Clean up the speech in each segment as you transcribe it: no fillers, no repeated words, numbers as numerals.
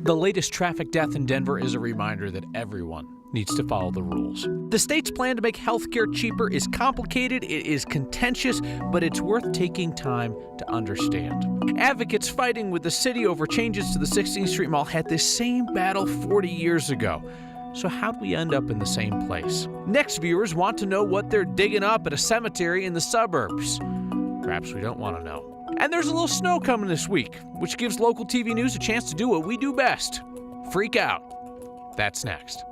The latest traffic death in Denver is a reminder that everyone needs to follow the rules. The state's plan to make healthcare cheaper is complicated, it is contentious, but it's worth taking time to understand. Advocates fighting with the city over changes to the 16th Street Mall had this same battle 40 years ago. So how'd we end up in the same place? Next, viewers want to know what they're digging up at a cemetery in the suburbs. Perhaps we don't want to know. And there's a little snow coming this week, which gives local TV news a chance to do what we do best: freak out. That's next.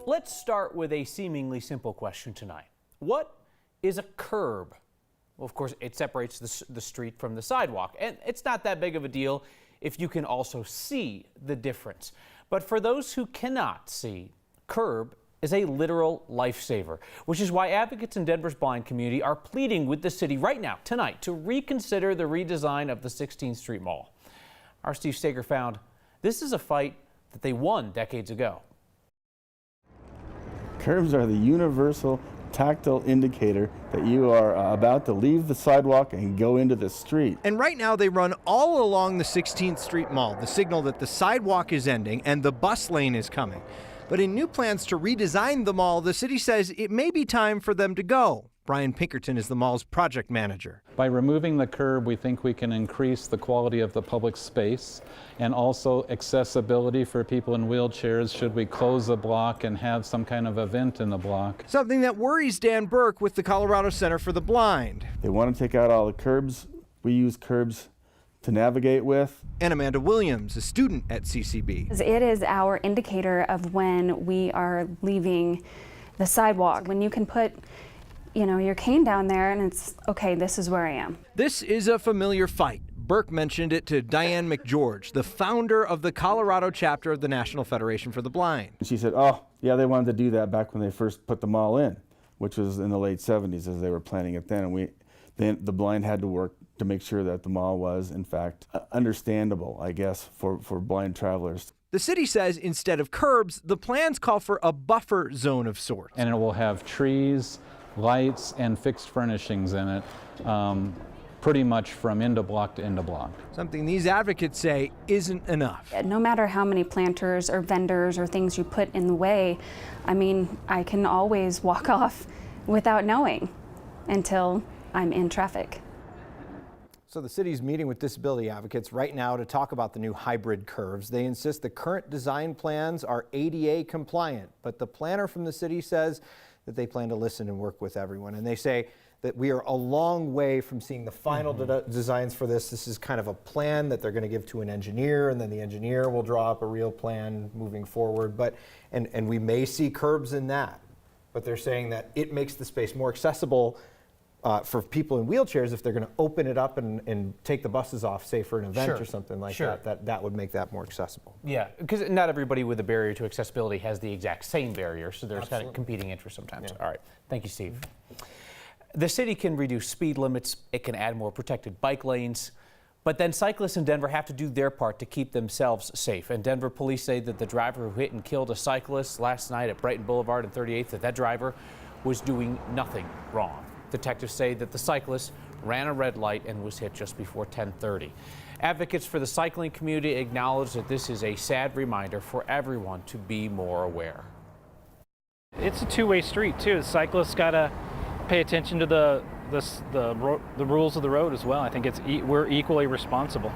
Let's start with a seemingly simple question tonight. What is a curb? Well, of course, it separates the street from the sidewalk, and it's not that big of a deal if you can also see the difference. But for those who cannot see, curb is a literal lifesaver, which is why advocates in Denver's blind community are pleading with the city right now, tonight, to reconsider the redesign of the 16th Street Mall. Our Steve Steger found this is a fight that they won decades ago. Curbs are the universal tactile indicator that you are about to leave the sidewalk and go into the street. And right now they run all along the 16th Street Mall, the signal that the sidewalk is ending and the bus lane is coming. But in new plans to redesign the mall, the city says it may be time for them to go. Brian Pinkerton is the mall's project manager. By removing the curb, we think we can increase the quality of the public space and also accessibility for people in wheelchairs should we close the block and have some kind of event in the block. Something that worries Dan Burke with the Colorado Center for the Blind. They want to take out all the curbs. We use curbs to navigate with. And Amanda Williams, a student at CCB. It is our indicator of when we are leaving the sidewalk. When you can put, your cane down there and it's, okay, this is where I am. This is a familiar fight. Burke mentioned it to Diane McGeorge, the founder of the Colorado chapter of the National Federation for the Blind. She said, oh, yeah, they wanted to do that back when they first put the mall in, which was in the late 70s as they were planning it then. And the blind had to work to make sure that the mall was, in fact, understandable, I guess, for blind travelers. The city says instead of curbs, the plans call for a buffer zone of sorts. And it will have trees, lights, and fixed furnishings in it, pretty much from end of block to end of block. Something these advocates say isn't enough. No matter how many planters or vendors or things you put in the way, I can always walk off without knowing until I'm in traffic. So the city's meeting with disability advocates right now to talk about the new hybrid curves. They insist the current design plans are ADA compliant, but the planner from the city says that they plan to listen and work with everyone. And they say that we are a long way from seeing the final designs for this. This is kind of a plan that they're going to give to an engineer, and then the engineer will draw up a real plan moving forward. And we may see curbs in that, but they're saying that it makes the space more accessible for people in wheelchairs if they're going to open it up and take the buses off, say for an event or something like that would make that more accessible. Yeah, because not everybody with a barrier to accessibility has the exact same barrier, so there's kind of competing interests sometimes. Yeah. All right, thank you, Steve. The city can reduce speed limits, it can add more protected bike lanes, but then cyclists in Denver have to do their part to keep themselves safe. And Denver police say that the driver who hit and killed a cyclist last night at Brighton Boulevard and 38th, that driver was doing nothing wrong. Detectives say that the cyclist ran a red light and was hit just before 10:30. Advocates for the cycling community acknowledge that this is a sad reminder for everyone to be more aware. It's a two-way street too. The cyclists got to pay attention to the rules of the road as well. I think we're equally responsible.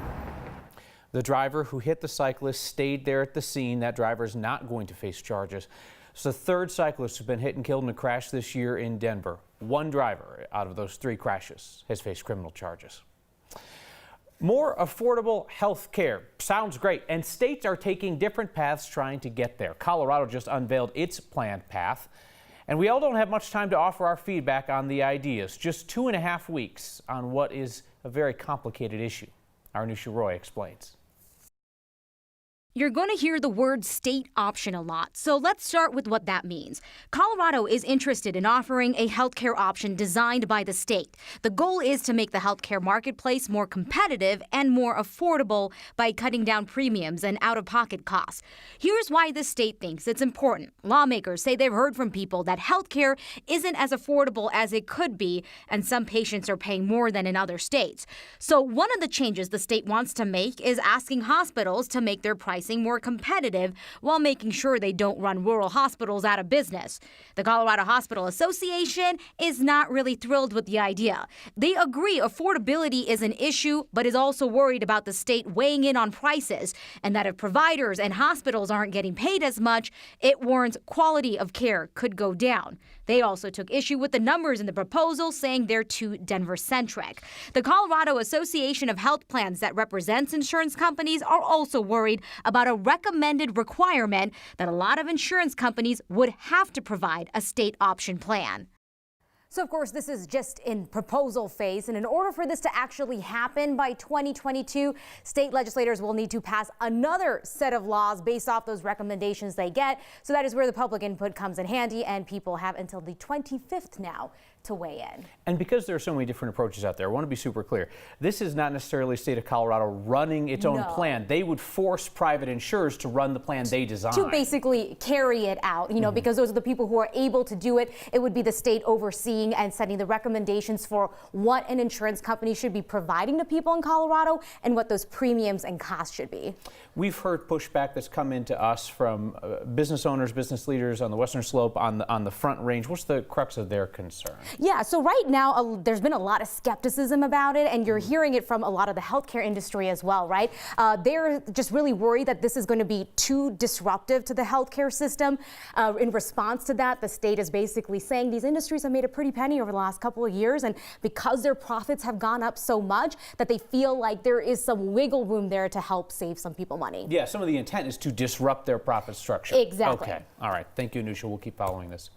The driver who hit the cyclist stayed there at the scene. That driver is not going to face charges. It's the third cyclist who's been hit and killed in a crash this year in Denver. One driver out of those three crashes has faced criminal charges. More affordable health care sounds great, and states are taking different paths trying to get there. Colorado just unveiled its planned path, and we all don't have much time to offer our feedback on the ideas. Just 2.5 weeks on what is a very complicated issue. Our Nusha Roy explains. You're going to hear the word state option a lot, so let's start with what that means. Colorado is interested in offering a healthcare option designed by the state. The goal is to make the healthcare marketplace more competitive and more affordable by cutting down premiums and out-of-pocket costs. Here's why the state thinks it's important. Lawmakers say they've heard from people that healthcare isn't as affordable as it could be, and some patients are paying more than in other states. So one of the changes the state wants to make is asking hospitals to make their pricing more competitive while making sure they don't run rural hospitals out of business. The Colorado Hospital Association is not really thrilled with the idea. They agree affordability is an issue, but is also worried about the state weighing in on prices, and that if providers and hospitals aren't getting paid as much, it warns quality of care could go down. They also took issue with the numbers in the proposal, saying they're too Denver-centric. The Colorado Association of Health Plans that represents insurance companies are also worried about a recommended requirement that a lot of insurance companies would have to provide a state option plan. So, of course, this is just in proposal phase, and in order for this to actually happen by 2022, state legislators will need to pass another set of laws based off those recommendations they get. So that is where the public input comes in handy, and people have until the 25th now to weigh in. And because there are so many different approaches out there, I want to be super clear. This is not necessarily the state of Colorado running its own plan. They would force private insurers to run the plan they design. To basically carry it out, you know, because those are the people who are able to do it. It would be the state overseeing and setting the recommendations for what an insurance company should be providing to people in Colorado and what those premiums and costs should be. We've heard pushback that's come into us from business owners, business leaders on the Western Slope, on the Front Range. What's the crux of their concern? Yeah, so right now there's been a lot of skepticism about it, and you're hearing it from a lot of the healthcare industry as well, right? They're just really worried that this is going to be too disruptive to the healthcare system. In response to that, the state is basically saying these industries have made a pretty penny over the last couple of years, and because their profits have gone up so much that they feel like there is some wiggle room there to help save some people money. Yeah, some of the intent is to disrupt their profit structure. Exactly. Okay, all right. Thank you, Anusha. We'll keep following this.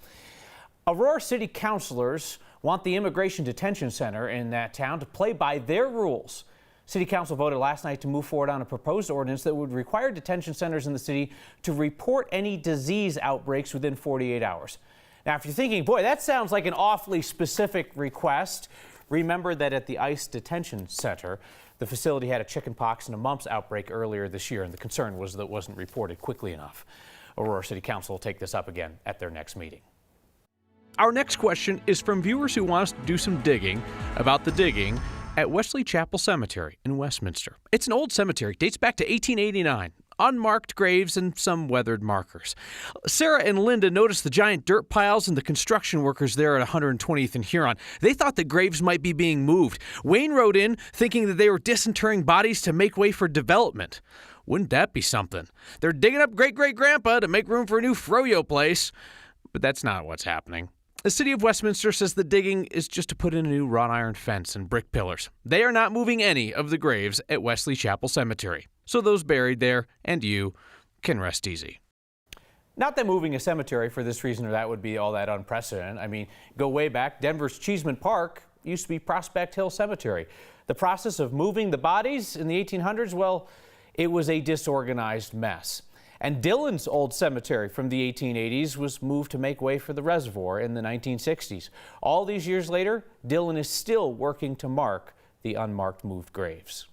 Aurora City councilors want the Immigration Detention Center in that town to play by their rules. City Council voted last night to move forward on a proposed ordinance that would require detention centers in the city to report any disease outbreaks within 48 hours. Now, if you're thinking, boy, that sounds like an awfully specific request, remember that at the ICE Detention Center, the facility had a chickenpox and a mumps outbreak earlier this year, and the concern was that it wasn't reported quickly enough. Aurora City Council will take this up again at their next meeting. Our next question is from viewers who want us to do some digging about the digging at Wesley Chapel Cemetery in Westminster. It's an old cemetery, dates back to 1889. Unmarked graves and some weathered markers. Sarah and Linda noticed the giant dirt piles and the construction workers there at 120th and Huron. They thought the graves might be being moved. Wayne wrote in thinking that they were disinterring bodies to make way for development. Wouldn't that be something? They're digging up great-great-grandpa to make room for a new froyo place. But that's not what's happening. The city of Westminster says the digging is just to put in a new wrought iron fence and brick pillars. They are not moving any of the graves at Wesley Chapel Cemetery. So those buried there and you can rest easy. Not that moving a cemetery for this reason or that would be all that unprecedented. I mean, go way back, Denver's Cheeseman Park used to be Prospect Hill Cemetery. The process of moving the bodies in the 1800s, well, it was a disorganized mess. And Dillon's old cemetery from the 1880s was moved to make way for the reservoir in the 1960s. All these years later, Dillon is still working to mark the unmarked moved graves.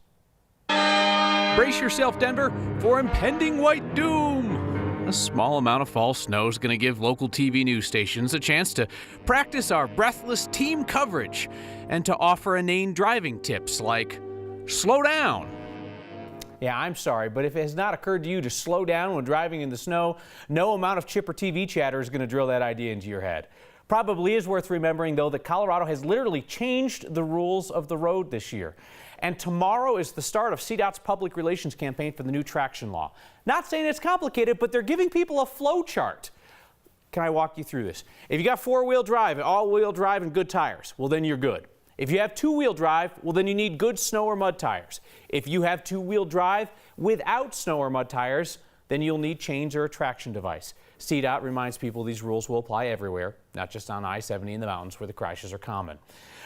Brace yourself, Denver, for impending white doom. A small amount of fall snow is going to give local TV news stations a chance to practice our breathless team coverage and to offer inane driving tips like slow down. Yeah, I'm sorry, but if it has not occurred to you to slow down when driving in the snow, no amount of chipper TV chatter is going to drill that idea into your head. Probably is worth remembering, though, that Colorado has literally changed the rules of the road this year. And tomorrow is the start of CDOT's public relations campaign for the new traction law. Not saying it's complicated, but they're giving people a flow chart. Can I walk you through this? If you got four-wheel drive, all-wheel drive, and good tires, well, then you're good. If you have two-wheel drive, well, then you need good snow or mud tires. If you have two-wheel drive without snow or mud tires, then you'll need chains or a traction device. CDOT reminds people these rules will apply everywhere, not just on I-70 in the mountains where the crashes are common.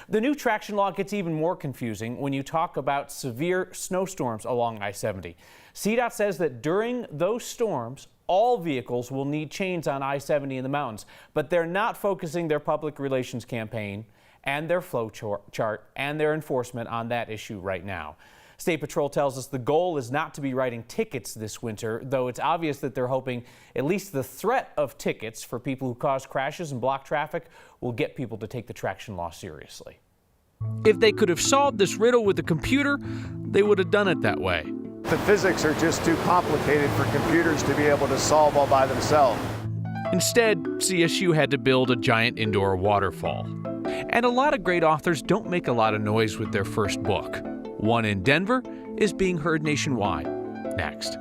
The new traction law gets even more confusing when you talk about severe snowstorms along I-70. CDOT says that during those storms, all vehicles will need chains on I-70 in the mountains, but they're not focusing their public relations campaign and their flow chart and their enforcement on that issue right now. State Patrol tells us the goal is not to be writing tickets this winter, though it's obvious that they're hoping at least the threat of tickets for people who cause crashes and block traffic will get people to take the traction law seriously. If they could have solved this riddle with a computer, they would have done it that way. The physics are just too complicated for computers to be able to solve all by themselves. Instead, CSU had to build a giant indoor waterfall. And a lot of great authors don't make a lot of noise with their first book. One in Denver is being heard nationwide. Next.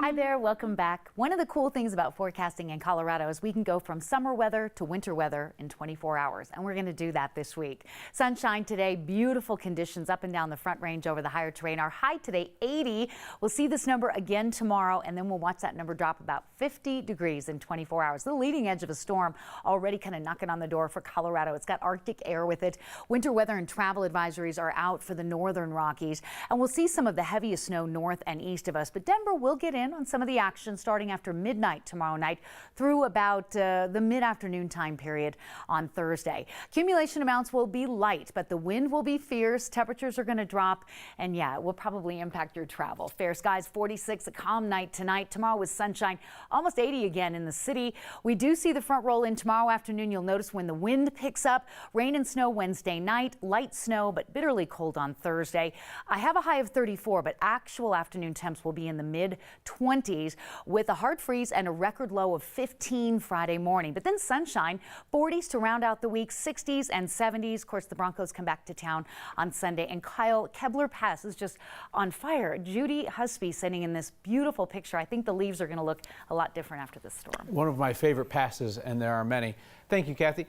Hi there, welcome back. One of the cool things about forecasting in Colorado is we can go from summer weather to winter weather in 24 hours, and we're going to do that this week. Sunshine today, beautiful conditions up and down the Front Range over the higher terrain. Our high today, 80. We'll see this number again tomorrow, and then we'll watch that number drop about 50 degrees in 24 hours. The leading edge of a storm already kind of knocking on the door for Colorado. It's got Arctic air with it. Winter weather and travel advisories are out for the northern Rockies, and we'll see some of the heaviest snow north and east of us, but Denver will get in on some of the action starting after midnight tomorrow night through about the mid-afternoon time period on Thursday. Accumulation amounts will be light, but the wind will be fierce. Temperatures are going to drop, and yeah, it will probably impact your travel. Fair skies, 46, a calm night tonight. Tomorrow with sunshine, almost 80 again in the city. We do see the front roll in tomorrow afternoon. You'll notice when the wind picks up, rain and snow Wednesday night, light snow, but bitterly cold on Thursday. I have a high of 34, but actual afternoon temps will be in the mid-20s. 20s with a hard freeze and a record low of 15 Friday morning. But then sunshine, 40s to round out the week, 60s and 70s. Of course, the Broncos come back to town on Sunday, and Kyle, Kebler Pass is just on fire. Judy Husby sending in this beautiful picture. I think the leaves are going to look a lot different after this storm. One of my favorite passes, and there are many. Thank you, Kathy.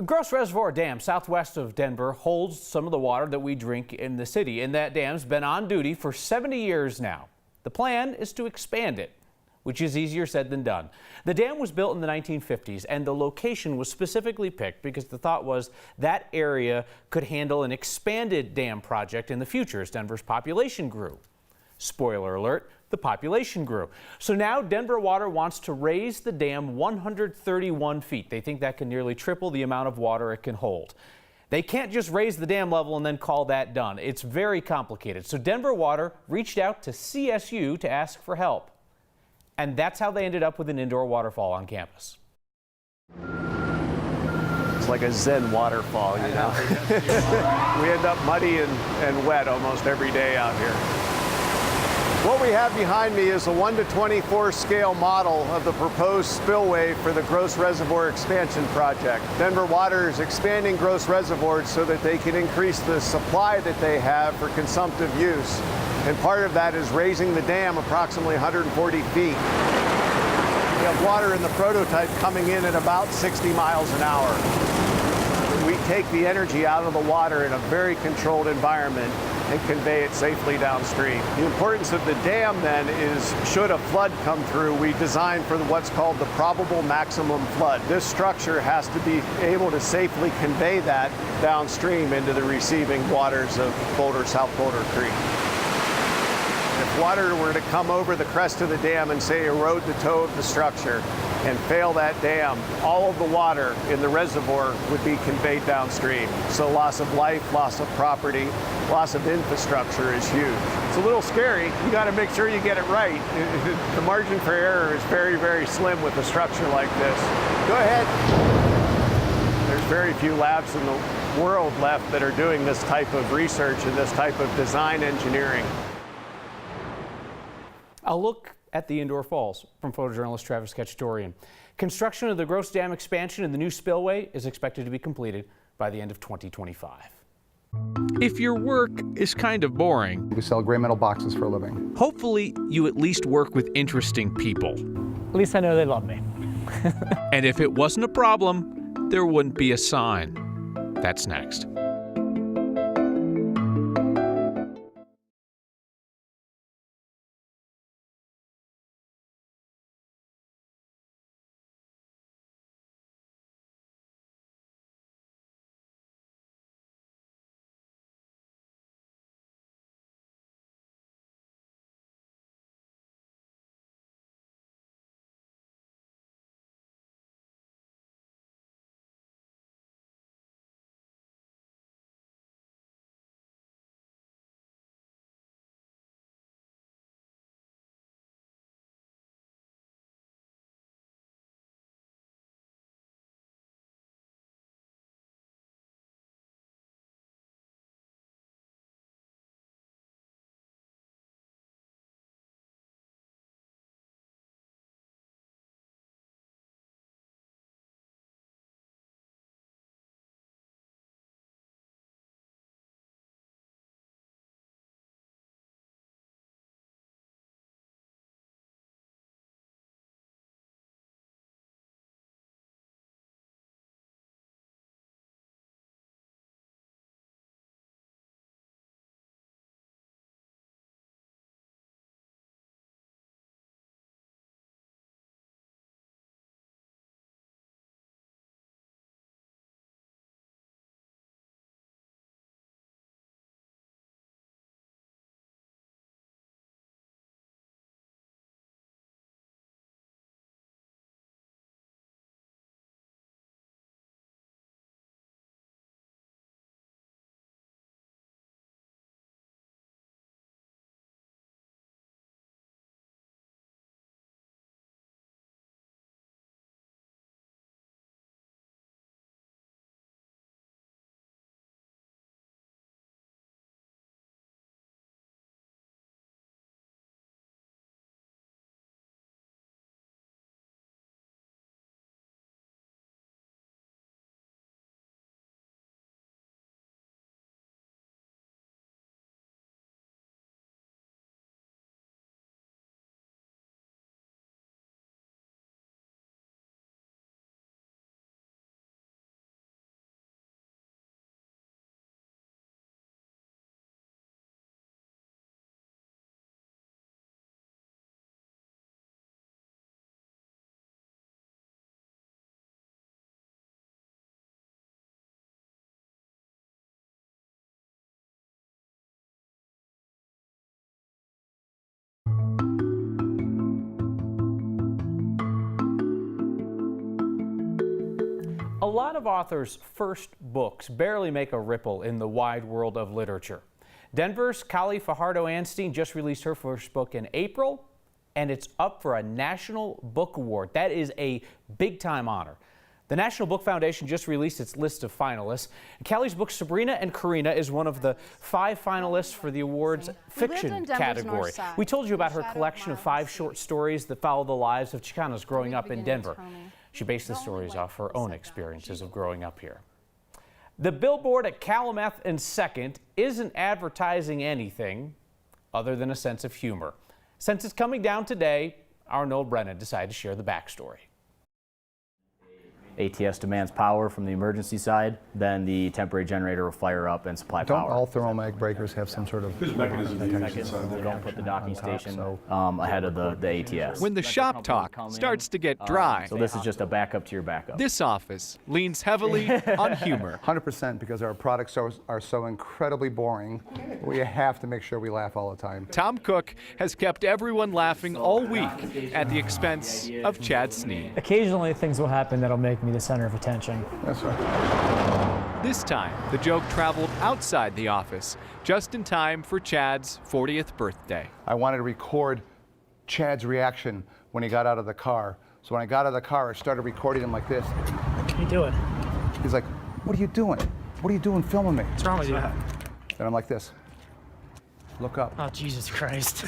Gross Reservoir Dam, southwest of Denver, holds some of the water that we drink in the city, and that dam's been on duty for 70 years now. The plan is to expand it, which is easier said than done. The dam was built in the 1950s, and the location was specifically picked because the thought was that area could handle an expanded dam project in the future as Denver's population grew. Spoiler alert, the population grew. So now Denver Water wants to raise the dam 131 feet. They think that can nearly triple the amount of water it can hold. They can't just raise the dam level and then call that done. It's very complicated. So Denver Water reached out to CSU to ask for help. And that's how they ended up with an indoor waterfall on campus. It's like a Zen waterfall, you know. We end up muddy and wet almost every day out here. What we have behind me is a 1:24 scale model of the proposed spillway for the Gross Reservoir expansion project. Denver Water is expanding Gross Reservoirs so that they can increase the supply that they have for consumptive use. And part of that is raising the dam approximately 140 feet. We have water in the prototype coming in at about 60 miles an hour. We take the energy out of the water in a very controlled environment and convey it safely downstream. The importance of the dam then is, should a flood come through, we design for what's called the probable maximum flood. This structure has to be able to safely convey that downstream into the receiving waters of South Boulder Creek. If water were to come over the crest of the dam and, say, erode the toe of the structure and fail that dam, all of the water in the reservoir would be conveyed downstream. So loss of life, loss of property, loss of infrastructure is huge. It's a little scary. You got to make sure you get it right. The margin for error is very, very slim with a structure like this. Go ahead. There's very few labs in the world left that are doing this type of research and this type of design engineering. A look at the indoor falls from photojournalist Travis Ketchatorian. Construction of the Gross Dam expansion and the new spillway is expected to be completed by the end of 2025. If your work is kind of boring, we sell gray metal boxes for a living. Hopefully you at least work with interesting people. At least I know they love me. And if it wasn't a problem, there wouldn't be a sign. That's next. A lot of authors' first books barely make a ripple in the wide world of literature. Denver's Kali Fajardo-Anstine just released her first book in April, and it's up for a National Book Award. That is a big-time honor. The National Book Foundation just released its list of finalists. Kali's book Sabrina and Karina is one of the 5 finalists for the award's fiction category. We told you about her collection of 5 short stories that follow the lives of Chicanos growing up in Denver. She based the stories off her own experiences of growing up here. The billboard at Calumet and 2nd isn't advertising anything other than a sense of humor. Since it's coming down today, our Noel Brennan decided to share the backstory. ATS demands power from the emergency side, then the temporary generator will fire up and supply power. Don't all thermomag breakers have some sort of mechanism? We don't put the docking station ahead of the ATS. When the shop talk starts to get dry, so this is just a backup to your backup. This office leans heavily on humor. 100%, because our products are so incredibly boring. We have to make sure we laugh all the time. Tom Cook has kept everyone laughing all week at the expense of Chad Sneed. Occasionally things will happen that'll make me the center of attention. That's right. This time, the joke traveled outside the office, just in time for Chad's 40th birthday. I wanted to record Chad's reaction when he got out of the car. So when I got out of the car, I started recording him like this. What can you do it? He's like, "What are you doing? What are you doing filming me?" What's wrong with you? And I'm like this. Look up. Oh, Jesus Christ.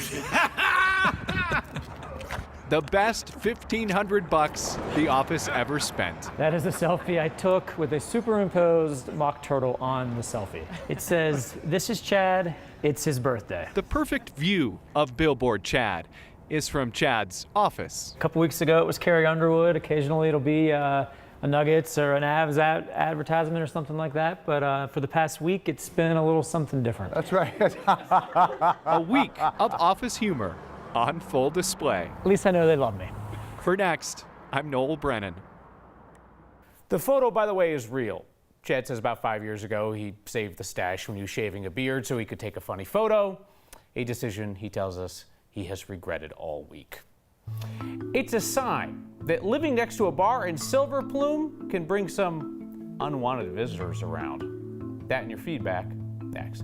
The best $1,500 the office ever spent. That is a selfie I took with a superimposed mock turtle on the selfie. It says, "This is Chad, it's his birthday." The perfect view of Billboard Chad is from Chad's office. A couple weeks ago it was Carrie Underwood. Occasionally it'll be a Nuggets or an Avs advertisement or something like that. But for the past week, it's been a little something different. That's right. A week of office humor on full display. At least I know they love me. For Next, I'm Noel Brennan. The photo, by the way, is real. Chad says about 5 years ago he saved the stash when he was shaving a beard so he could take a funny photo, a decision he tells us he has regretted all week. It's a sign that living next to a bar in Silver Plume can bring some unwanted visitors around. That and your feedback next.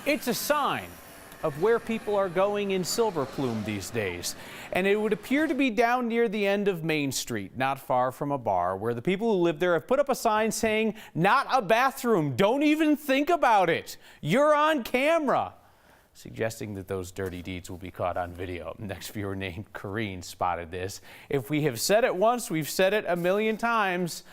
It's a sign of where people are going in Silver Plume these days. And it would appear to be down near the end of Main Street, not far from a bar, where the people who live there have put up a sign saying, "Not a bathroom, don't even think about it. You're on camera," suggesting that those dirty deeds will be caught on video. Next viewer named Kareen spotted this. "If we have said it once, we've said it a million times.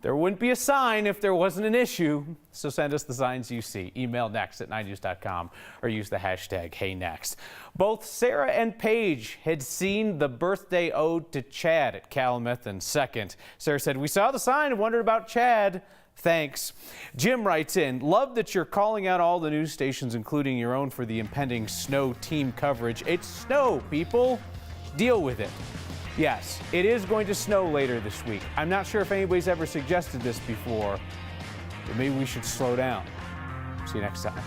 There wouldn't be a sign if there wasn't an issue." So send us the signs you see. Email next@9news.com or use the hashtag #HeyNext. Both Sarah and Paige had seen the birthday ode to Chad at Calumet and 2nd. Sarah said, "We saw the sign and wondered about Chad. Thanks." Jim writes in, "Love that you're calling out all the news stations, including your own, for the impending snow team coverage. It's snow, people. Deal with it." Yes, it is going to snow later this week. I'm not sure if anybody's ever suggested this before, but maybe we should slow down. See you next time.